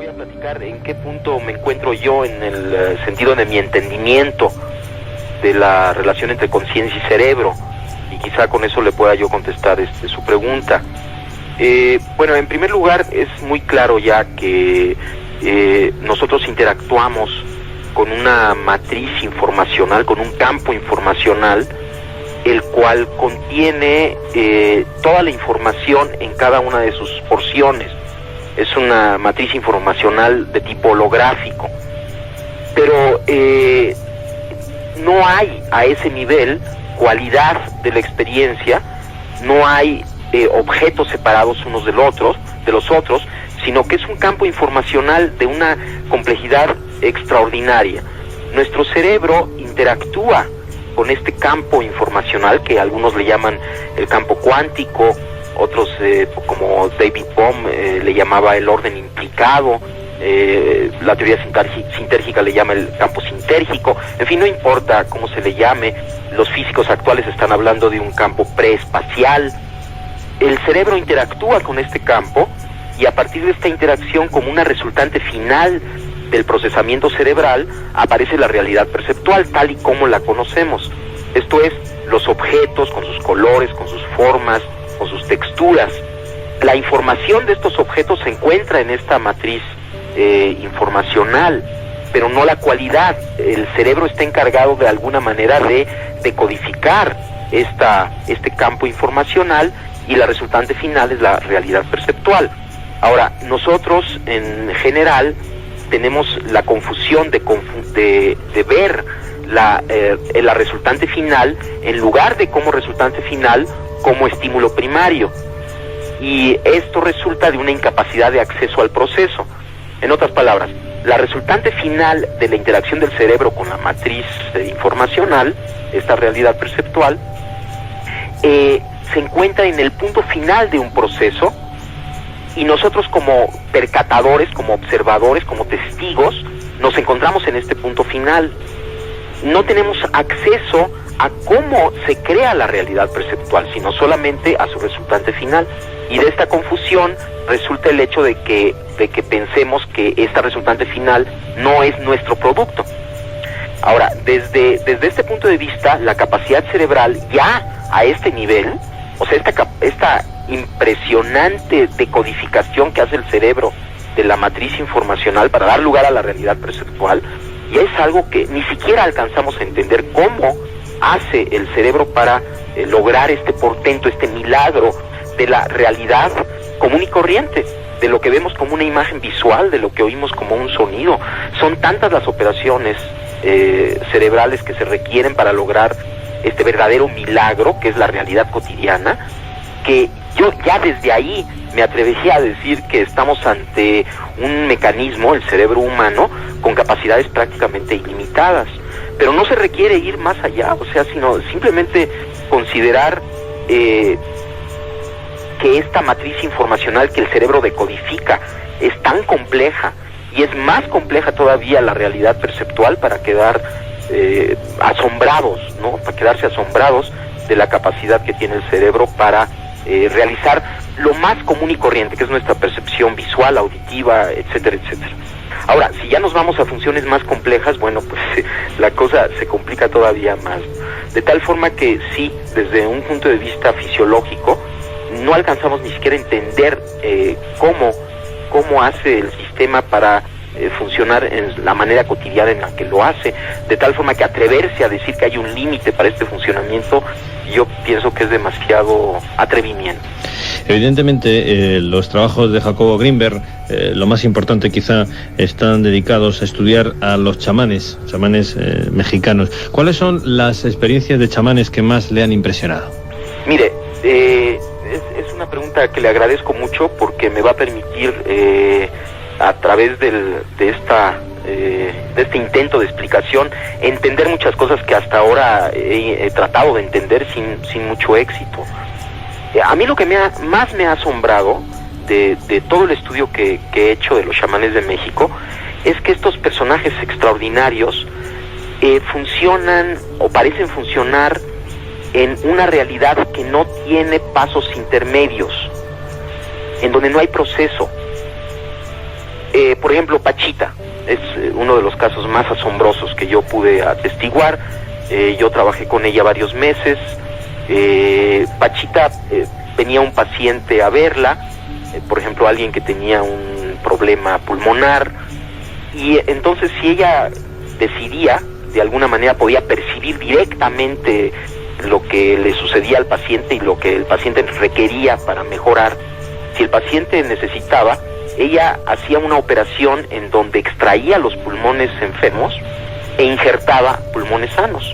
voy a platicar en qué punto me encuentro yo en el sentido de mi entendimiento de la relación entre conciencia y cerebro, y quizá con eso le pueda yo contestar su pregunta. Bueno, en primer lugar, es muy claro ya que nosotros interactuamos con una matriz informacional, con un campo informacional, el cual contiene toda la información en cada una de sus porciones. Es una matriz informacional de tipo holográfico, pero no hay a ese nivel cualidad de la experiencia, no hay objetos separados unos de los otros, sino que es un campo informacional de una complejidad extraordinaria. Nuestro cerebro interactúa con este campo informacional que algunos le llaman el campo cuántico, otros como David Bohm le llamaba el orden implicado, la teoría sintérgica le llama el campo sintérgico. En fin, no importa cómo se le llame, los físicos actuales están hablando de un campo preespacial. El cerebro interactúa con este campo y a partir de esta interacción, como una resultante final del procesamiento cerebral, aparece la realidad perceptual tal y como la conocemos. Esto es, los objetos con sus colores, con sus formas, con sus texturas. La información de estos objetos se encuentra en esta matriz informacional, pero no la cualidad. El cerebro está encargado de alguna manera de decodificar este campo informacional, y la resultante final es la realidad perceptual. Ahora, nosotros en general tenemos la confusión de ver la resultante final, en lugar de como resultante final, como estímulo primario, y esto resulta de una incapacidad de acceso al proceso. En otras palabras, la resultante final de la interacción del cerebro con la matriz informacional, esta realidad perceptual, se encuentra en el punto final de un proceso, y nosotros como percatadores, como observadores, como testigos, nos encontramos en este punto final. No tenemos acceso a cómo se crea la realidad perceptual, sino solamente a su resultante final. Y de esta confusión resulta el hecho de que pensemos que esta resultante final no es nuestro producto. Ahora, desde este punto de vista, la capacidad cerebral ya a este nivel, o sea, esta impresionante decodificación que hace el cerebro de la matriz informacional para dar lugar a la realidad perceptual, ya es algo que ni siquiera alcanzamos a entender cómo hace el cerebro para lograr este portento, este milagro de la realidad común y corriente, de lo que vemos como una imagen visual, de lo que oímos como un sonido. Son tantas las operaciones cerebrales que se requieren para lograr este verdadero milagro, que es la realidad cotidiana, que yo ya desde ahí me atrevería a decir que estamos ante un mecanismo, el cerebro humano, con capacidades prácticamente ilimitadas. Pero no se requiere ir más allá, o sea, sino simplemente considerar que esta matriz informacional que el cerebro decodifica es tan compleja, y es más compleja todavía la realidad perceptual, para quedar asombrados, ¿no? Para quedarse asombrados de la capacidad que tiene el cerebro para realizar lo más común y corriente, que es nuestra percepción visual, auditiva, etcétera, etcétera. Ahora, si ya nos vamos a funciones más complejas, bueno, pues la cosa se complica todavía más. De tal forma que sí, desde un punto de vista fisiológico, no alcanzamos ni siquiera a entender cómo hace el sistema para funcionar en la manera cotidiana en la que lo hace, de tal forma que atreverse a decir que hay un límite para este funcionamiento, yo pienso que es demasiado atrevimiento. Evidentemente, los trabajos de Jacobo Grinberg, lo más importante quizá, están dedicados a estudiar a los chamanes mexicanos. ¿Cuáles son las experiencias de chamanes que más le han impresionado? Mire, es una pregunta que le agradezco mucho, porque me va a permitir a través de este intento de explicación, entender muchas cosas que hasta ahora he tratado de entender sin mucho éxito. A mí lo que más me ha asombrado de todo el estudio que he hecho de los chamanes de México es que estos personajes extraordinarios funcionan o parecen funcionar en una realidad que no tiene pasos intermedios, en donde no hay proceso. por ejemplo, Pachita es uno de los casos más asombrosos que yo pude atestiguar. Yo trabajé con ella varios meses. Pachita venía un paciente a verla, por ejemplo, alguien que tenía un problema pulmonar, y entonces si ella decidía, de alguna manera podía percibir directamente lo que le sucedía al paciente y lo que el paciente requería para mejorar. Si el paciente necesitaba, ella hacía una operación en donde extraía los pulmones enfermos e injertaba pulmones sanos.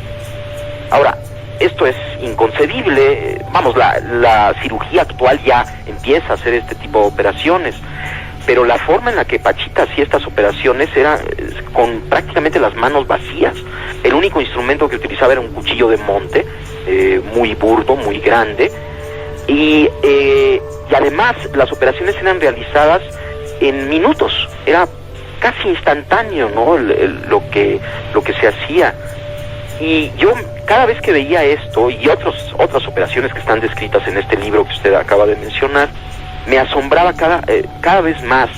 Ahora, esto es inconcebible. Vamos, la cirugía actual ya empieza a hacer este tipo de operaciones, pero la forma en la que Pachita hacía estas operaciones era con prácticamente las manos vacías. El único instrumento que utilizaba era un cuchillo de monte, muy burdo, muy grande, y además las operaciones eran realizadas en minutos. Era casi instantáneo, ¿no? Lo que se hacía. Y yo cada vez que veía esto y otras operaciones que están descritas en este libro que usted acaba de mencionar, me asombraba cada vez más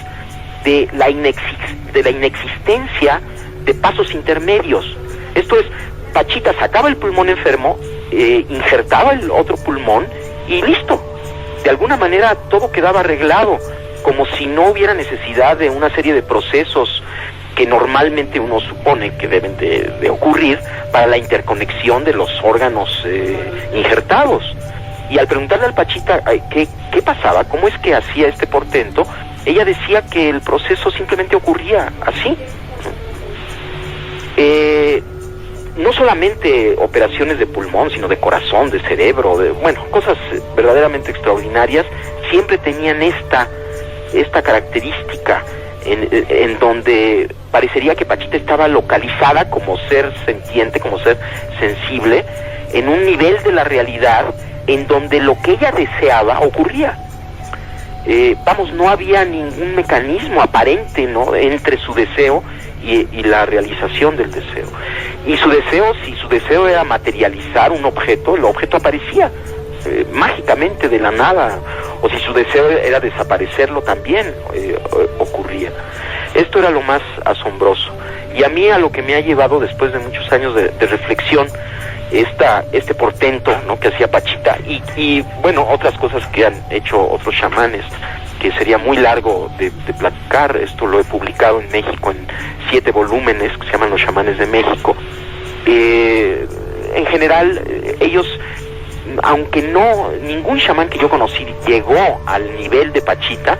de la inexistencia de pasos intermedios. Esto es, Pachita sacaba el pulmón enfermo, injertaba el otro pulmón y listo. De alguna manera todo quedaba arreglado, como si no hubiera necesidad de una serie de procesos que normalmente uno supone que deben de ocurrir para la interconexión de los órganos injertados. Y al preguntarle al Pachita qué pasaba, cómo es que hacía este portento, ella decía que el proceso simplemente ocurría así. No solamente operaciones de pulmón, sino de corazón, de cerebro, cosas verdaderamente extraordinarias, siempre tenían esta característica en donde parecería que Pachita estaba localizada como ser sentiente, como ser sensible, en un nivel de la realidad en donde lo que ella deseaba ocurría. No había ningún mecanismo aparente, ¿no?, entre su deseo y la realización del deseo. Y si su deseo era materializar un objeto, el objeto aparecía mágicamente de la nada, o si su deseo era desaparecerlo, también ocurría. Esto era lo más asombroso, y a mí a lo que me ha llevado después de muchos años de reflexión este portento, ¿no?, que hacía Pachita, y otras cosas que han hecho otros chamanes, que sería muy largo de platicar. Esto lo he publicado en México en 7 volúmenes que se llaman Los Chamanes de México. En general, ellos, aunque ningún chamán que yo conocí llegó al nivel de Pachita,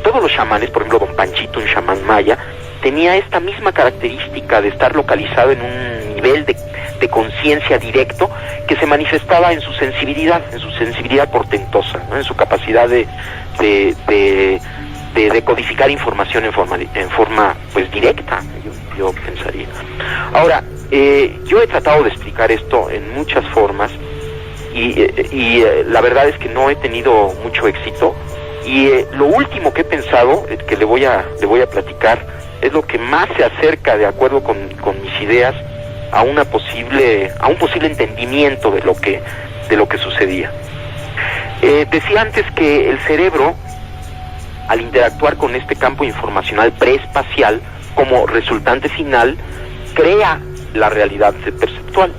todos los chamanes, por ejemplo Don Panchito, un chamán maya, tenía esta misma característica de estar localizado en un nivel de conciencia directo que se manifestaba en su sensibilidad portentosa, ¿no?, en su capacidad de decodificar información en forma pues directa, yo pensaría. Ahora, yo he tratado de explicar esto en muchas formas y la verdad es que no he tenido mucho éxito, y lo último que he pensado, que le voy a platicar, es lo que más se acerca, de acuerdo con mis ideas, a un posible entendimiento de lo que sucedía. Decía antes que el cerebro, al interactuar con este campo informacional preespacial, como resultante final, crea la realidad perceptual.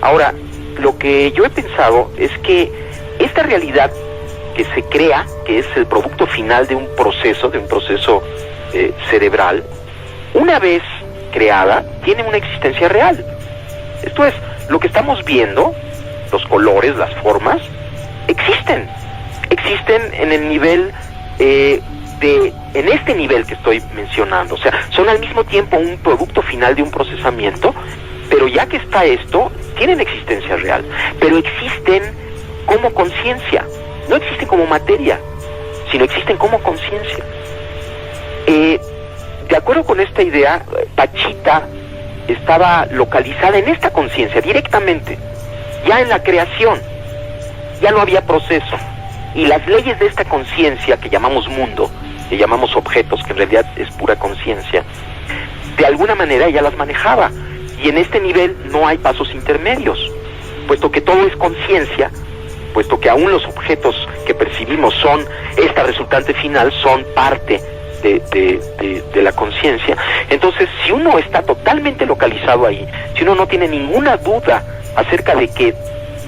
Ahora, lo que yo he pensado es que esta realidad que se crea, que es el producto final de un proceso cerebral, una vez creada, tiene una existencia real. Esto es, lo que estamos viendo, los colores, las formas, existen en el nivel en este nivel que estoy mencionando. O sea, son al mismo tiempo un producto final de un procesamiento, pero ya que está esto, tienen existencia real, pero existen como conciencia, no existen como materia, sino existen como conciencia. De acuerdo con esta idea, Pachita estaba localizada en esta conciencia directamente, ya en la creación, ya no había proceso, y las leyes de esta conciencia que llamamos mundo, que llamamos objetos, que en realidad es pura conciencia, de alguna manera ella las manejaba, y en este nivel no hay pasos intermedios, puesto que todo es conciencia, puesto que aún los objetos que percibimos son esta resultante final, son parte de la conciencia. Entonces, si uno está totalmente localizado ahí, si uno no tiene ninguna duda acerca de que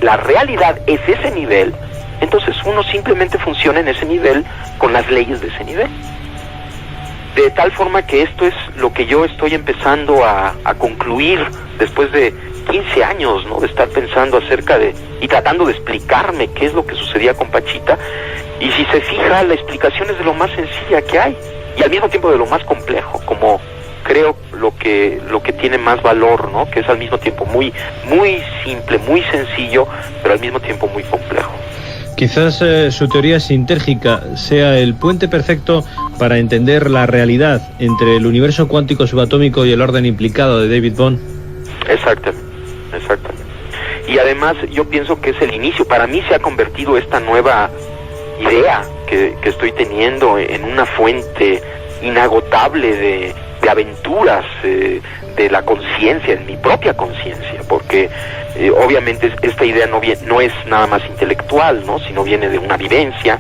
la realidad es ese nivel, entonces uno simplemente funciona en ese nivel con las leyes de ese nivel. De tal forma que esto es lo que yo estoy empezando a concluir después de 15 años, ¿no?, de estar pensando acerca de y tratando de explicarme qué es lo que sucedía con Pachita. Y si se fija, la explicación es de lo más sencilla que hay y al mismo tiempo de lo más complejo, como creo lo que tiene más valor, ¿no?, que es al mismo tiempo muy simple, muy sencillo, pero al mismo tiempo muy complejo. Quizás su teoría sintérgica sea el puente perfecto para entender la realidad entre el universo cuántico subatómico y el orden implicado de David Bohm. Exactamente. Y además yo pienso que es el inicio. Para mí se ha convertido esta nueva idea que estoy teniendo en una fuente inagotable de aventuras de la conciencia, en mi propia conciencia, porque obviamente esta idea no es nada más intelectual, ¿no?, sino viene de una vivencia,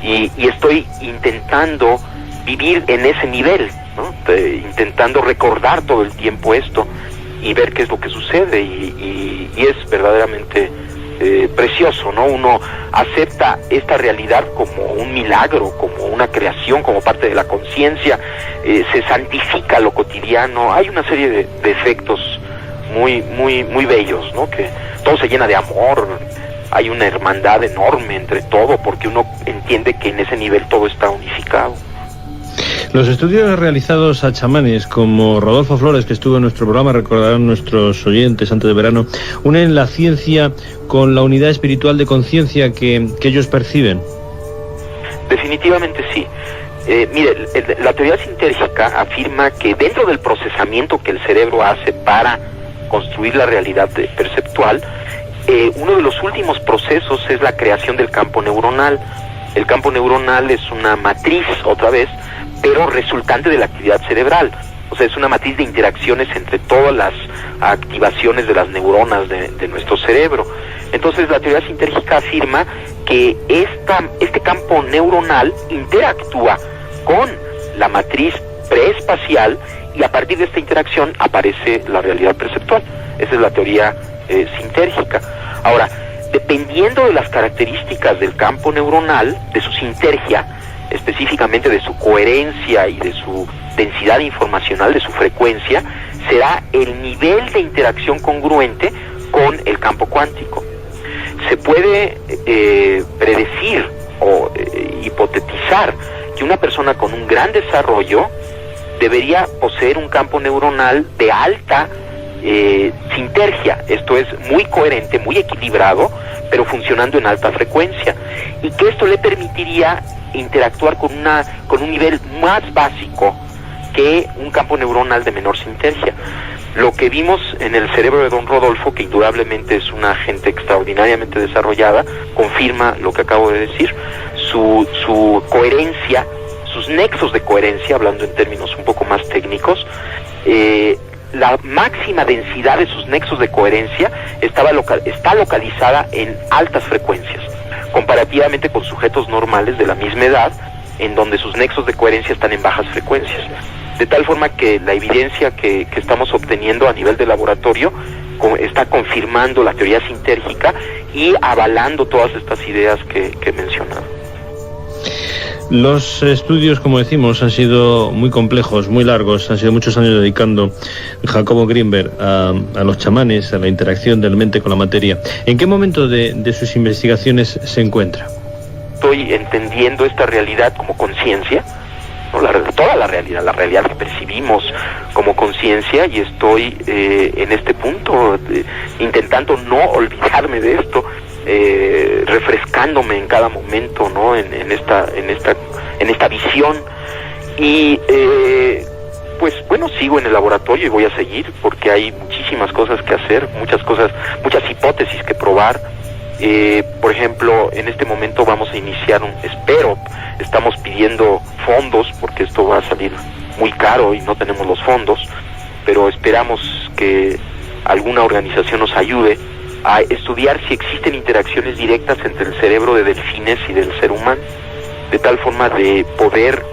y estoy intentando vivir en ese nivel, ¿no?, intentando recordar todo el tiempo esto y ver qué es lo que sucede, y es verdaderamente precioso, ¿no? Uno acepta esta realidad como un milagro, como una creación, como parte de la conciencia, se santifica lo cotidiano. Hay una serie de efectos muy bellos, ¿no?, que todo se llena de amor, hay una hermandad enorme entre todo, porque uno entiende que en ese nivel todo está unificado. Los estudios realizados a chamanes como Rodolfo Flores, que estuvo en nuestro programa, recordarán nuestros oyentes antes de verano, unen la ciencia con la unidad espiritual de conciencia que ellos perciben. Definitivamente sí. Mire, la teoría sintérgica afirma que dentro del procesamiento que el cerebro hace para construir la realidad perceptual, uno de los últimos procesos es la creación del campo neuronal. El campo neuronal es una matriz, otra vez, pero resultante de la actividad cerebral. O sea, es una matriz de interacciones entre todas las activaciones de las neuronas de nuestro cerebro. Entonces, la teoría sintérgica afirma que este campo neuronal interactúa con la matriz preespacial, y a partir de esta interacción aparece la realidad perceptual. Esa es la teoría sintérgica. Ahora, dependiendo de las características del campo neuronal, de su sintergia, específicamente de su coherencia y de su densidad informacional, de su frecuencia, será el nivel de interacción congruente con el campo cuántico. Se puede predecir o hipotetizar que una persona con un gran desarrollo debería poseer un campo neuronal de alta sintergia, esto es, muy coherente, muy equilibrado, pero funcionando en alta frecuencia, y que esto le permitiría interactuar con un nivel más básico que un campo neuronal de menor sintergia. Lo que vimos en el cerebro de don Rodolfo, que indudablemente es una gente extraordinariamente desarrollada, confirma lo que acabo de decir. Su coherencia, sus nexos de coherencia, hablando en términos un poco más técnicos, la máxima densidad de sus nexos de coherencia está localizada en altas frecuencias, comparativamente con sujetos normales de la misma edad, en donde sus nexos de coherencia están en bajas frecuencias. De tal forma que la evidencia que estamos obteniendo a nivel de laboratorio está confirmando la teoría sintérgica y avalando todas estas ideas que he mencionado. Los estudios, como decimos, han sido muy complejos, muy largos, han sido muchos años dedicando Jacobo Grinberg a los chamanes, a la interacción del mente con la materia. ¿En qué momento de sus investigaciones se encuentra? Estoy entendiendo esta realidad como conciencia, ¿no? Toda la realidad que percibimos como conciencia, y estoy en este punto intentando no olvidarme de esto, refrescándome en cada momento, ¿no?, en esta visión, y pues bueno, sigo en el laboratorio y voy a seguir porque hay muchísimas cosas que hacer, muchas hipótesis que probar. Por ejemplo, en este momento vamos a iniciar estamos pidiendo fondos porque esto va a salir muy caro y no tenemos los fondos, pero esperamos que alguna organización nos ayude a estudiar si existen interacciones directas entre el cerebro de delfines y del ser humano, de tal forma de poder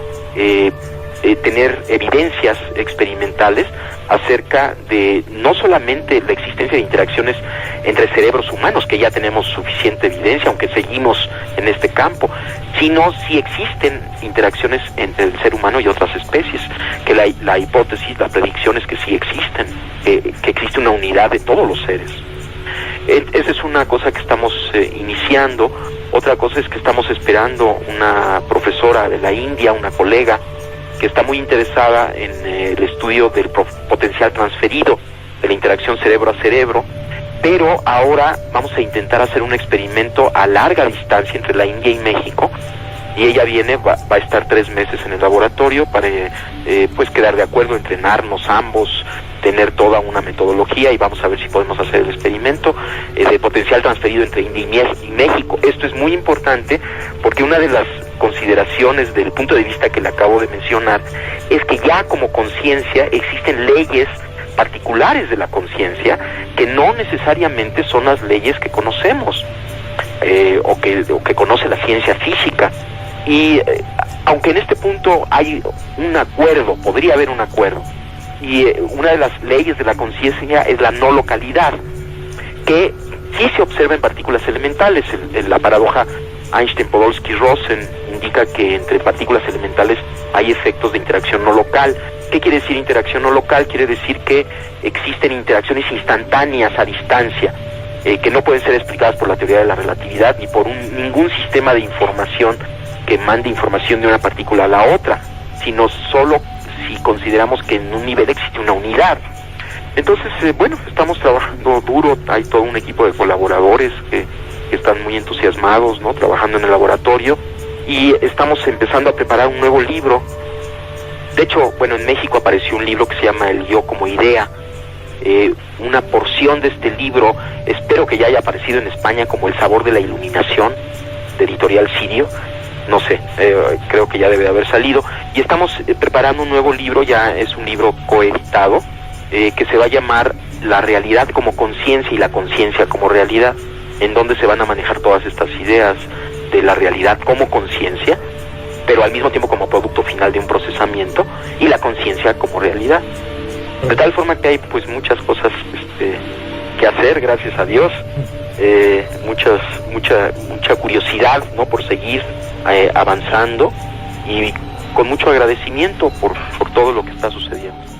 tener evidencias experimentales acerca de no solamente la existencia de interacciones entre cerebros humanos, que ya tenemos suficiente evidencia, aunque seguimos en este campo, sino si existen interacciones entre el ser humano y otras especies, que la hipótesis, la predicción es que sí existen, que existe una unidad de todos los seres. Esa es una cosa que estamos iniciando. Otra cosa es que estamos esperando una profesora de la India, una colega, que está muy interesada en el estudio del potencial transferido, de la interacción cerebro a cerebro, pero ahora vamos a intentar hacer un experimento a larga distancia entre la India y México, y ella va a estar 3 meses en el laboratorio para pues quedar de acuerdo, entrenarnos ambos, tener toda una metodología, y vamos a ver si podemos hacer el experimento de potencial transferido entre India y México. Esto es muy importante porque una de las consideraciones del punto de vista que le acabo de mencionar es que ya como conciencia existen leyes particulares de la conciencia que no necesariamente son las leyes que conocemos o que conoce la ciencia física. Y aunque en este punto hay un acuerdo, podría haber un acuerdo, y una de las leyes de la conciencia es la no localidad, que sí se observa en partículas elementales. La paradoja Einstein-Podolsky-Rosen indica que entre partículas elementales hay efectos de interacción no local. ¿Qué quiere decir interacción no local? Quiere decir que existen interacciones instantáneas a distancia, que no pueden ser explicadas por la teoría de la relatividad ni por ningún sistema de información que mande información de una partícula a la otra, sino solo si consideramos que en un nivel existe una unidad. Entonces, bueno, estamos trabajando duro, hay todo un equipo de colaboradores que están muy entusiasmados, ¿no?, trabajando en el laboratorio, y estamos empezando a preparar un nuevo libro. De hecho, bueno, en México apareció un libro que se llama El Yo como Idea. Una porción de este libro, espero que ya haya aparecido en España como El Sabor de la Iluminación, de Editorial Sirio. No sé, creo que ya debe de haber salido. Y estamos preparando un nuevo libro, ya es un libro coeditado, que se va a llamar La realidad como conciencia y la conciencia como realidad, en donde se van a manejar todas estas ideas de la realidad como conciencia, pero al mismo tiempo como producto final de un procesamiento, y la conciencia como realidad. De tal forma que hay pues muchas cosas que hacer, gracias a Dios, mucha curiosidad, ¿no?, por seguir avanzando, y con mucho agradecimiento por todo lo que está sucediendo.